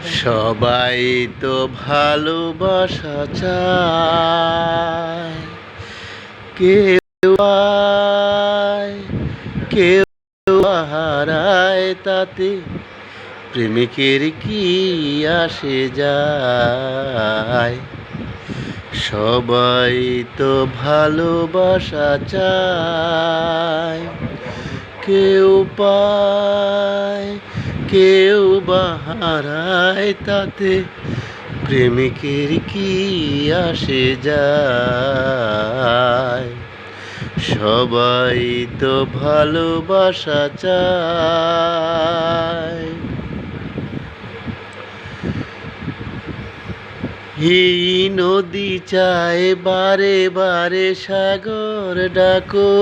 সবাই তো ভালোবাসা চায়, কেউ পায় কেউ হারায়, তাতে প্রেমিকের কি আসে যায়। সবাই তো ভালোবাসা চায়, কেউ পায় কেউ হারায়, তাতে প্রেমিকের কি আসে যায়। সবাই তো ভালোবাসা চায়। এই নদী চায় বারে বারে সাগর ডাকো,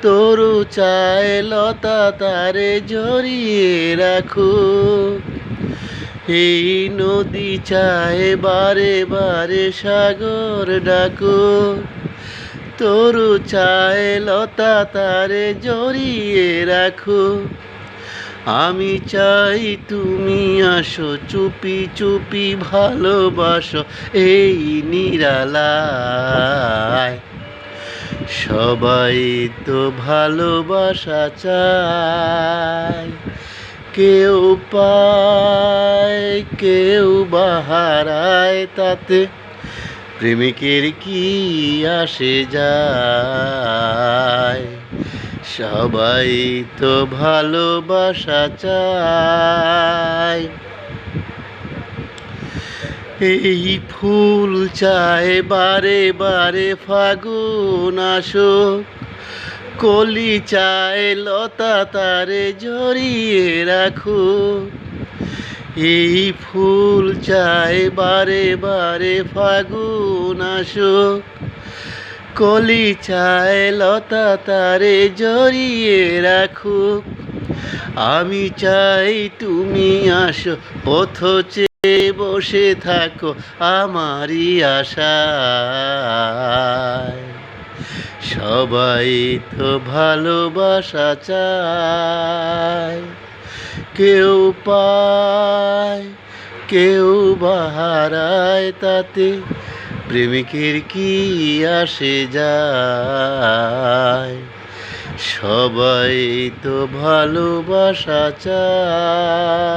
তরু চায় লতা তারে জড়িয়ে রাখো। এই নদী চায় বারে বারে সাগর ডাকো, তরু চায় লতা তারে জড়িয়ে রাখো। আমি চাই তুমি আসো, চুপি চুপি ভালোবাসো এই নিরালায়। সবাই তো ভালোবাসা চায়, কেউ পায় কেউ হারায়, তাতে প্রেমিকের কি আসে যায়। সবাই তো ভালোবাসা চায়। এই ফুল চায় বারে বারে ফাগুন আসুক, কলি চায় লতা তারে জড়িয়ে রাখো। এই ফুল চায় বারে বারে ফাগুন আসুক, কলি চায় লতা তারে জড়িয়ে রাখুক। আমি চাই তুমি আসো, পথ চেয়ে বসে থাকো আমারই আশায়। সবাই তো ভালোবাসা চায়, কেউ পায় কেউ হারায়, তাতে প্রেমিকের কি আসে যায়। সবাই তো ভালোবাসা চায়।